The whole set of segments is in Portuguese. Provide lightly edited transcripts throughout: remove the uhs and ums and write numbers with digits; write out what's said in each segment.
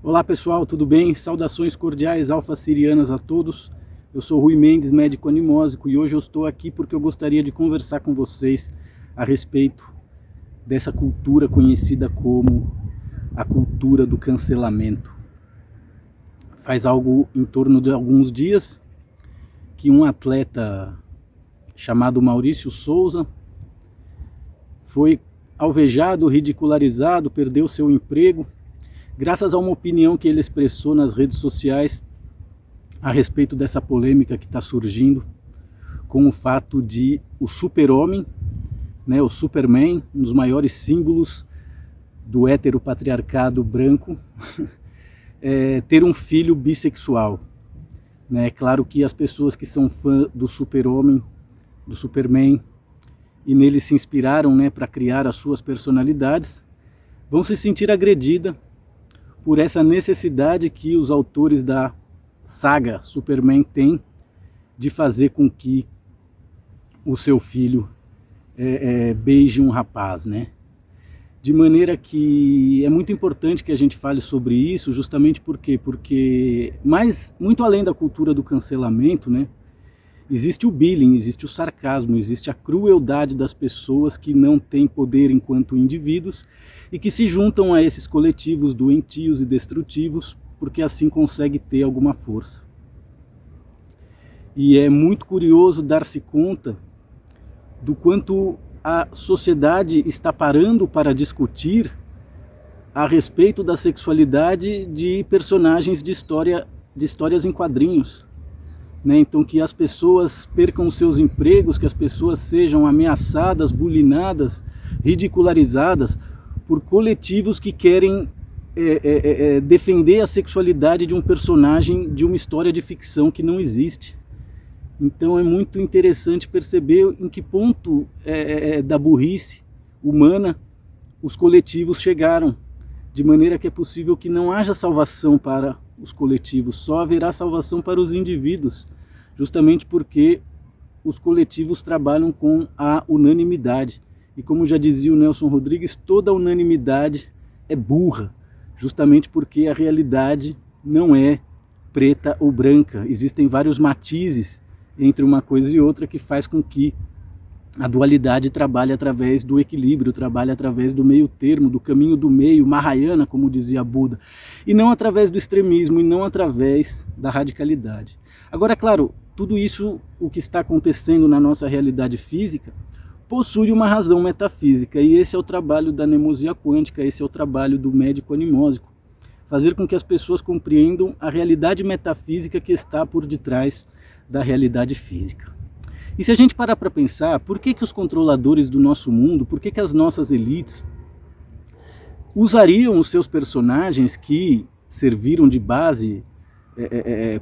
Olá pessoal, tudo bem? Saudações cordiais alfa-sirianas a todos. Eu sou Rui Mendes, médico animósico, e hoje eu estou aqui porque eu gostaria de conversar com vocês a respeito dessa cultura conhecida como a cultura do cancelamento. Faz algo em torno de alguns dias que um atleta chamado Maurício Souza foi alvejado, ridicularizado, perdeu seu emprego, graças a uma opinião que ele expressou nas redes sociais a respeito dessa polêmica que está surgindo com o fato de o super-homem, o Superman, um dos maiores símbolos do heteropatriarcado branco, ter um filho bissexual. É claro que as pessoas que são fã do super-homem, do Superman, e nele se inspiraram para criar as suas personalidades, vão se sentir agredidas por essa necessidade que os autores da saga Superman têm de fazer com que o seu filho beije um rapaz, De maneira que é muito importante que a gente fale sobre isso, justamente porque muito além da cultura do cancelamento, existe o bullying, existe o sarcasmo, existe a crueldade das pessoas que não têm poder enquanto indivíduos e que se juntam a esses coletivos doentios e destrutivos porque assim consegue ter alguma força. E é muito curioso dar-se conta do quanto a sociedade está parando para discutir a respeito da sexualidade de personagens de histórias em quadrinhos. Então que as pessoas percam seus empregos, que as pessoas sejam ameaçadas, bulinadas, ridicularizadas por coletivos que querem defender a sexualidade de um personagem de uma história de ficção que não existe. Então é muito interessante perceber em que ponto da burrice humana os coletivos chegaram, de maneira que é possível que não haja salvação para os coletivos, só haverá salvação para os indivíduos, justamente porque os coletivos trabalham com a unanimidade. E como já dizia o Nelson Rodrigues, toda unanimidade é burra, justamente porque a realidade não é preta ou branca. Existem vários matizes entre uma coisa e outra que faz com que a dualidade trabalhe através do equilíbrio, trabalhe através do meio termo, do caminho do meio, Mahayana, como dizia Buda, e não através do extremismo, e não através da radicalidade. Agora, claro, tudo isso, o que está acontecendo na nossa realidade física, possui uma razão metafísica, e esse é o trabalho da mnemosia quântica, esse é o trabalho do médico animósico, fazer com que as pessoas compreendam a realidade metafísica que está por detrás da realidade física. E se a gente parar para pensar, por que os controladores do nosso mundo, por que as nossas elites usariam os seus personagens que serviram de base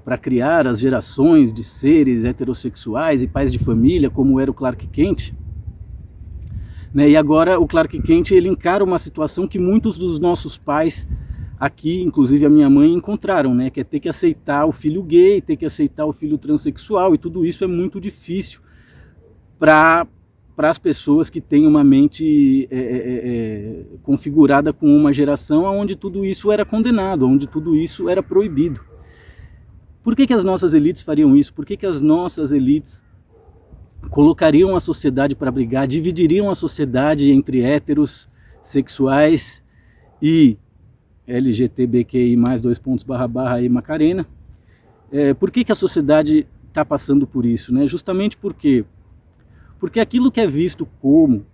para criar as gerações de seres heterossexuais e pais de família, como era o Clark Kent? E agora o Clark Kent ele encara uma situação que muitos dos nossos pais aqui, inclusive a minha mãe, encontraram, que é ter que aceitar o filho gay, ter que aceitar o filho transexual, e tudo isso é muito difícil para as pessoas que têm uma mente configurada com uma geração onde tudo isso era condenado, onde tudo isso era proibido. Por que as nossas elites fariam isso? Por que as nossas elites colocariam a sociedade para brigar, dividiriam a sociedade entre héteros, sexuais e LGBTQI+, _, Macarena? Por que a sociedade está passando por isso? Justamente porque aquilo que é visto como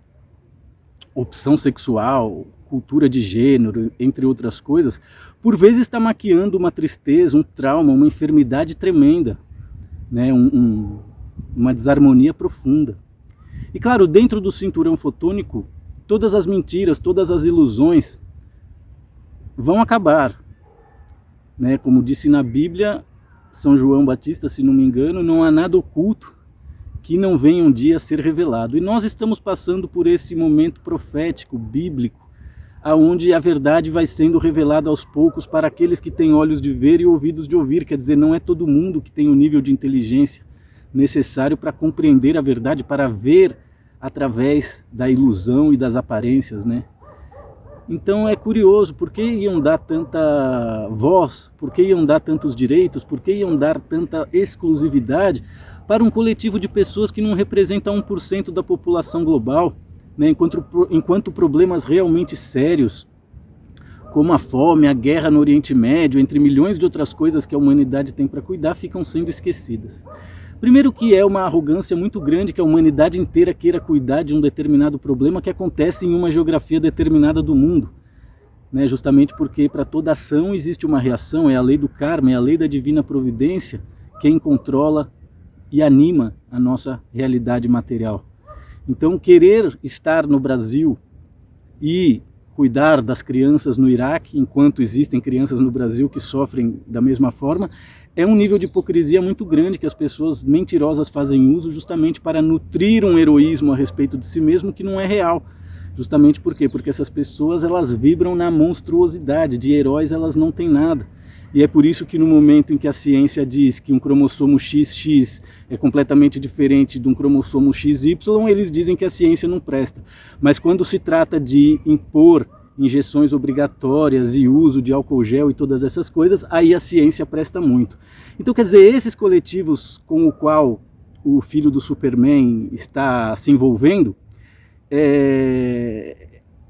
opção sexual, cultura de gênero, entre outras coisas, por vezes está maquiando uma tristeza, um trauma, uma enfermidade tremenda, uma desarmonia profunda. E claro, dentro do cinturão fotônico, todas as mentiras, todas as ilusões vão acabar. Como disse na Bíblia, São João Batista, se não me engano, não há nada oculto que não venha um dia a ser revelado. E nós estamos passando por esse momento profético, bíblico, aonde a verdade vai sendo revelada aos poucos para aqueles que têm olhos de ver e ouvidos de ouvir. Quer dizer, não é todo mundo que tem o nível de inteligência necessário para compreender a verdade, para ver através da ilusão e das aparências, Então é curioso, por que iam dar tanta voz, por que iam dar tantos direitos, por que iam dar tanta exclusividade para um coletivo de pessoas que não representa 1% da população global, né? Enquanto problemas realmente sérios, como a fome, a guerra no Oriente Médio, entre milhões de outras coisas que a humanidade tem para cuidar, ficam sendo esquecidas. Primeiro que é uma arrogância muito grande que a humanidade inteira queira cuidar de um determinado problema que acontece em uma geografia determinada do mundo, né? Justamente porque para toda ação existe uma reação, é a lei do karma, é a lei da divina providência quem controla e anima a nossa realidade material. Então querer estar no Brasil e cuidar das crianças no Iraque, enquanto existem crianças no Brasil que sofrem da mesma forma, é um nível de hipocrisia muito grande que as pessoas mentirosas fazem uso justamente para nutrir um heroísmo a respeito de si mesmo que não é real. Justamente por quê? Porque essas pessoas elas vibram na monstruosidade, de heróis elas não têm nada. E é por isso que no momento em que a ciência diz que um cromossomo XX é completamente diferente de um cromossomo XY, eles dizem que a ciência não presta. Mas quando se trata de impor injeções obrigatórias e uso de álcool gel e todas essas coisas, aí a ciência presta muito. Então, quer dizer, esses coletivos com o qual o filho do Superman está se envolvendo,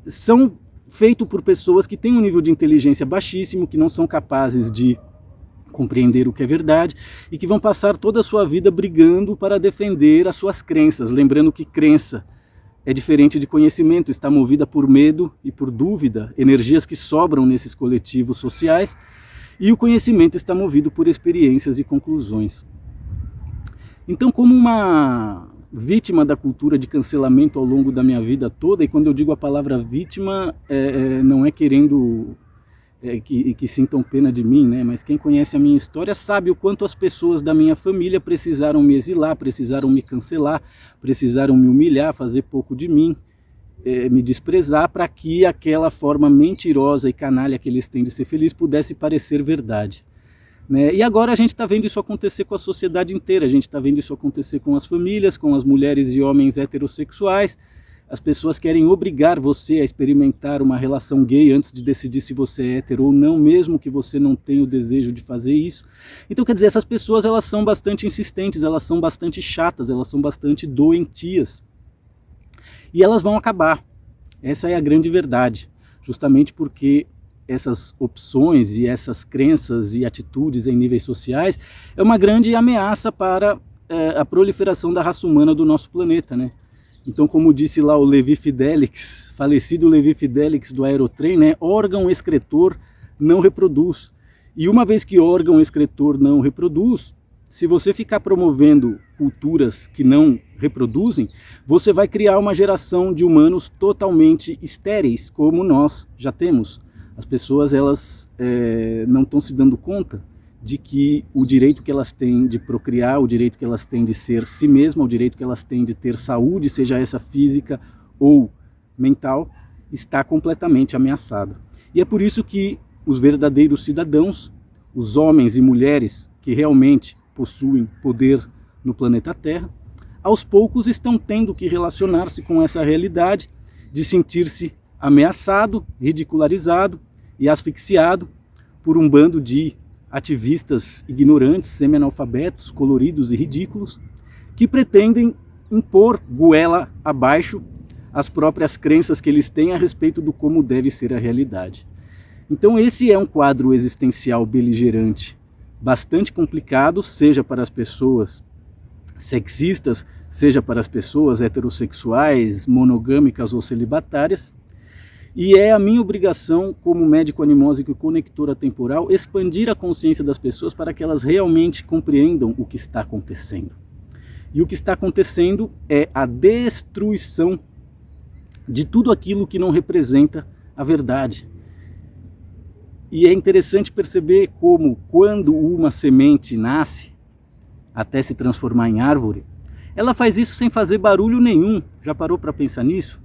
são feitos por pessoas que têm um nível de inteligência baixíssimo, que não são capazes de compreender o que é verdade e que vão passar toda a sua vida brigando para defender as suas crenças. Lembrando que crença é diferente de conhecimento, está movida por medo e por dúvida, energias que sobram nesses coletivos sociais, e o conhecimento está movido por experiências e conclusões. Então, como uma vítima da cultura de cancelamento ao longo da minha vida toda, e quando eu digo a palavra vítima, não é querendo que sintam pena de mim, né? Mas quem conhece a minha história sabe o quanto as pessoas da minha família precisaram me exilar, precisaram me cancelar, precisaram me humilhar, fazer pouco de mim, me desprezar, para que aquela forma mentirosa e canalha que eles têm de ser feliz pudesse parecer verdade. Né? E agora a gente está vendo isso acontecer com a sociedade inteira, a gente está vendo isso acontecer com as famílias, com as mulheres e homens heterossexuais. As pessoas querem obrigar você a experimentar uma relação gay antes de decidir se você é hétero ou não, mesmo que você não tenha o desejo de fazer isso. Então, quer dizer, essas pessoas elas são bastante insistentes, elas são bastante chatas, elas são bastante doentias. E elas vão acabar. Essa é a grande verdade. Justamente porque essas opções e essas crenças e atitudes em níveis sociais é uma grande ameaça para a proliferação da raça humana do nosso planeta, né? Então, como disse lá o Levi Fidelix, falecido Levi Fidelix do Aerotrem, né, órgão excretor não reproduz. E uma vez que órgão excretor não reproduz, se você ficar promovendo culturas que não reproduzem, você vai criar uma geração de humanos totalmente estéreis, como nós já temos. As pessoas elas não estão se dando conta de que o direito que elas têm de procriar, o direito que elas têm de ser si mesma, o direito que elas têm de ter saúde, seja essa física ou mental, está completamente ameaçado. E é por isso que os verdadeiros cidadãos, os homens e mulheres que realmente possuem poder no planeta Terra, aos poucos estão tendo que relacionar-se com essa realidade de sentir-se ameaçado, ridicularizado e asfixiado por um bando de ativistas ignorantes, semi-analfabetos, coloridos e ridículos, que pretendem impor goela abaixo as próprias crenças que eles têm a respeito do como deve ser a realidade. Então esse é um quadro existencial beligerante, bastante complicado, seja para as pessoas sexistas, seja para as pessoas heterossexuais, monogâmicas ou celibatárias. E é a minha obrigação, como médico animósico e conector atemporal, expandir a consciência das pessoas para que elas realmente compreendam o que está acontecendo. E o que está acontecendo é a destruição de tudo aquilo que não representa a verdade. E é interessante perceber como, quando uma semente nasce, até se transformar em árvore, ela faz isso sem fazer barulho nenhum. Já parou para pensar nisso?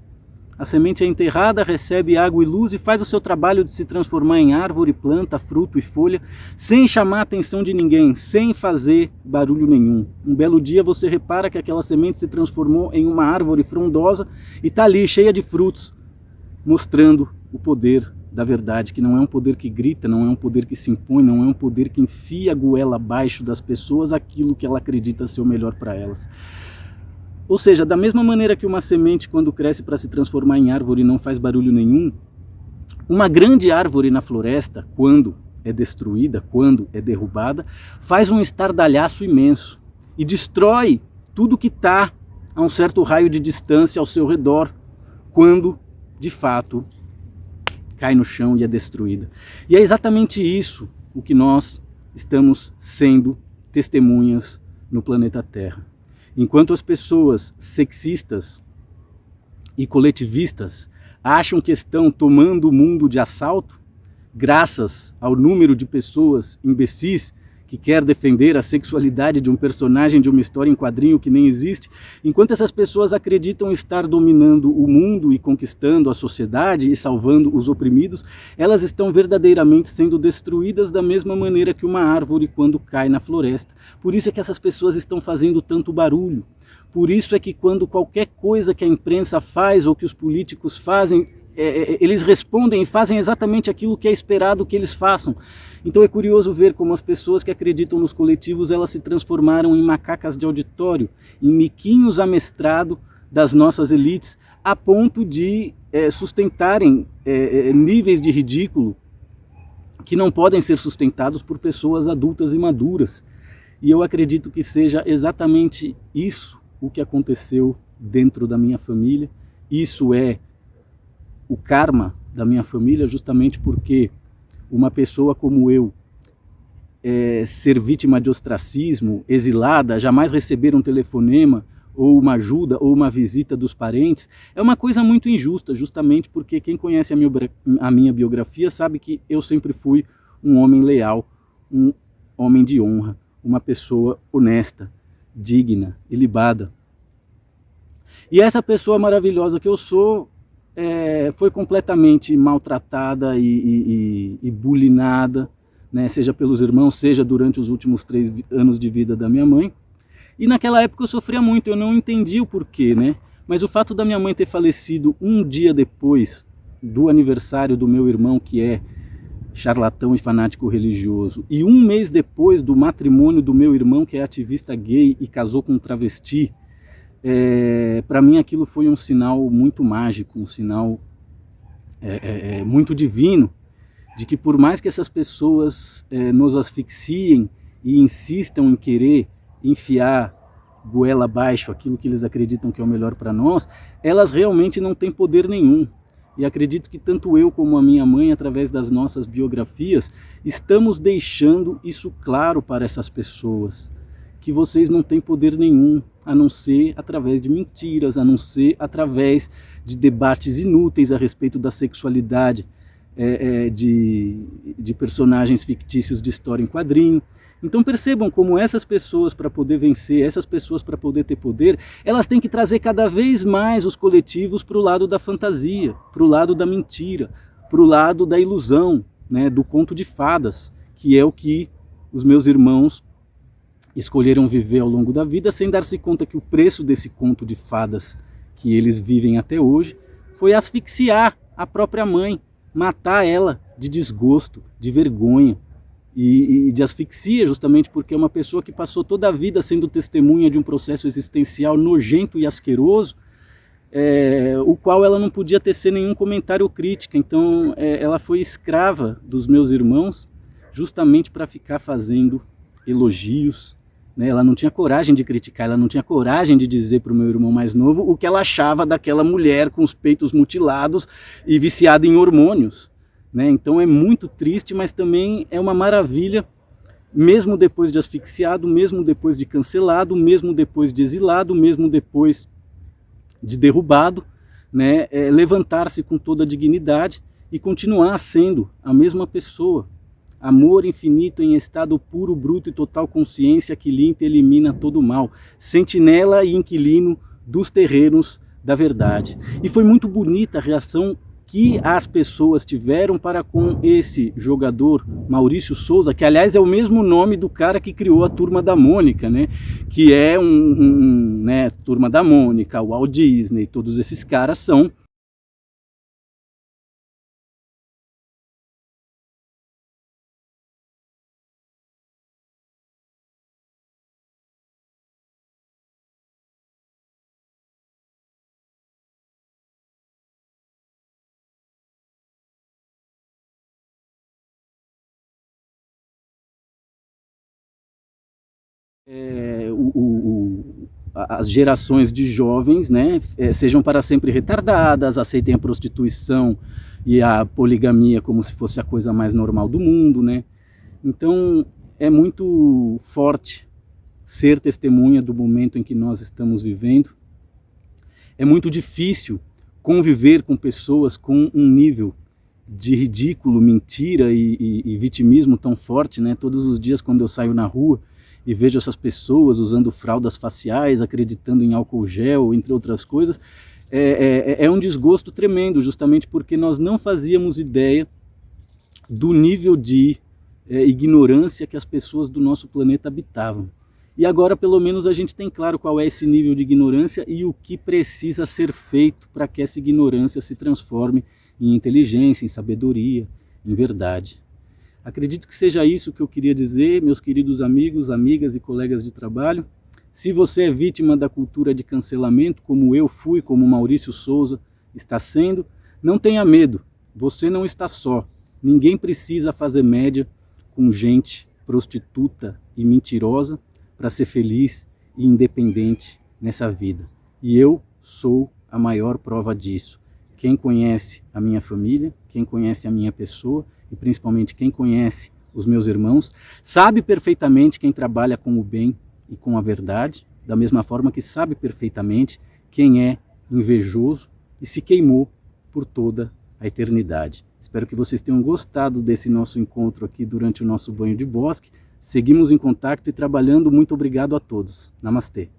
A semente é enterrada, recebe água e luz e faz o seu trabalho de se transformar em árvore, planta, fruto e folha, sem chamar a atenção de ninguém, sem fazer barulho nenhum. Um belo dia você repara que aquela semente se transformou em uma árvore frondosa e está ali, cheia de frutos, mostrando o poder da verdade, que não é um poder que grita, não é um poder que se impõe, não é um poder que enfia a goela abaixo das pessoas aquilo que ela acredita ser o melhor para elas. Ou seja, da mesma maneira que uma semente, quando cresce para se transformar em árvore, não faz barulho nenhum, uma grande árvore na floresta, quando é destruída, quando é derrubada, faz um estardalhaço imenso e destrói tudo que está a um certo raio de distância ao seu redor, quando, de fato, cai no chão e é destruída. E é exatamente isso o que nós estamos sendo testemunhas no planeta Terra. Enquanto as pessoas sexistas e coletivistas acham que estão tomando o mundo de assalto, graças ao número de pessoas imbecis que quer defender a sexualidade de um personagem de uma história em quadrinho que nem existe, enquanto essas pessoas acreditam estar dominando o mundo e conquistando a sociedade e salvando os oprimidos, elas estão verdadeiramente sendo destruídas da mesma maneira que uma árvore quando cai na floresta. Por isso é que essas pessoas estão fazendo tanto barulho. Por isso é que quando qualquer coisa que a imprensa faz ou que os políticos fazem, eles respondem e fazem exatamente aquilo que é esperado que eles façam. Então é curioso ver como as pessoas que acreditam nos coletivos, elas se transformaram em macacas de auditório, em miquinhos a mestrado das nossas elites, a ponto de sustentarem níveis de ridículo que não podem ser sustentados por pessoas adultas e maduras. E eu acredito que seja exatamente isso o que aconteceu dentro da minha família. Isso é o karma da minha família, justamente porque uma pessoa como eu, ser vítima de ostracismo, exilada, jamais receber um telefonema, ou uma ajuda, ou uma visita dos parentes, é uma coisa muito injusta, justamente porque quem conhece a minha biografia sabe que eu sempre fui um homem leal, um homem de honra, uma pessoa honesta, digna, ilibada. E essa pessoa maravilhosa que eu sou, foi completamente maltratada e bulinada, né, seja pelos irmãos, seja durante os últimos 3 anos de vida da minha mãe. E naquela época eu sofria muito, eu não entendi o porquê, né? Mas o fato da minha mãe ter falecido um dia depois do aniversário do meu irmão, que é charlatão e fanático religioso, e um mês depois do matrimônio do meu irmão, que é ativista gay e casou com um travesti, para mim aquilo foi um sinal muito mágico, um sinal muito divino, de que por mais que essas pessoas nos asfixiem e insistam em querer enfiar goela abaixo aquilo que eles acreditam que é o melhor para nós, elas realmente não têm poder nenhum. E acredito que tanto eu como a minha mãe, através das nossas biografias, estamos deixando isso claro para essas pessoas, que vocês não têm poder nenhum, a não ser através de mentiras, a não ser através de debates inúteis a respeito da sexualidade de personagens fictícios de história em quadrinho. Então percebam como essas pessoas, para poder vencer, essas pessoas para poder ter poder, elas têm que trazer cada vez mais os coletivos para o lado da fantasia, para o lado da mentira, para o lado da ilusão, né, do conto de fadas, que é o que os meus irmãos escolheram viver ao longo da vida, sem dar-se conta que o preço desse conto de fadas que eles vivem até hoje foi asfixiar a própria mãe, matar ela de desgosto, de vergonha e de asfixia, justamente porque é uma pessoa que passou toda a vida sendo testemunha de um processo existencial nojento e asqueroso, o qual ela não podia tecer nenhum comentário ou crítica. Então ela foi escrava dos meus irmãos justamente para ficar fazendo elogios, né? Ela não tinha coragem de criticar, ela não tinha coragem de dizer para o meu irmão mais novo o que ela achava daquela mulher com os peitos mutilados e viciada em hormônios, né? Então é muito triste, mas também é uma maravilha, mesmo depois de asfixiado, mesmo depois de cancelado, mesmo depois de exilado, mesmo depois de derrubado, né? Levantar-se com toda a dignidade e continuar sendo a mesma pessoa. Amor infinito em estado puro, bruto e total consciência que limpa e elimina todo o mal. Sentinela e inquilino dos terrenos da verdade. E foi muito bonita a reação que as pessoas tiveram para com esse jogador, Maurício Souza, que aliás é o mesmo nome do cara que criou a Turma da Mônica, né? Que é né, Turma da Mônica, Walt Disney, todos esses caras são As gerações de jovens, né, sejam para sempre retardadas, aceitem a prostituição e a poligamia como se fosse a coisa mais normal do mundo, né? Então é muito forte ser testemunha do momento em que nós estamos vivendo. É muito difícil conviver com pessoas com um nível de ridículo, mentira e vitimismo tão forte, né? Todos os dias quando eu saio na rua e vejo essas pessoas usando fraldas faciais, acreditando em álcool gel, entre outras coisas, é um desgosto tremendo, justamente porque nós não fazíamos ideia do nível de ignorância que as pessoas do nosso planeta habitavam. E agora pelo menos a gente tem claro qual é esse nível de ignorância e o que precisa ser feito para que essa ignorância se transforme em inteligência, em sabedoria, em verdade. Acredito que seja isso que eu queria dizer, meus queridos amigos, amigas e colegas de trabalho. Se você é vítima da cultura de cancelamento, como eu fui, como Maurício Souza está sendo, não tenha medo, você não está só. Ninguém precisa fazer média com gente prostituta e mentirosa para ser feliz e independente nessa vida. E eu sou a maior prova disso. Quem conhece a minha família, quem conhece a minha pessoa, e principalmente quem conhece os meus irmãos, sabe perfeitamente quem trabalha com o bem e com a verdade, da mesma forma que sabe perfeitamente quem é invejoso e se queimou por toda a eternidade. Espero que vocês tenham gostado desse nosso encontro aqui durante o nosso banho de bosque. Seguimos em contato e trabalhando. Muito obrigado a todos. Namastê.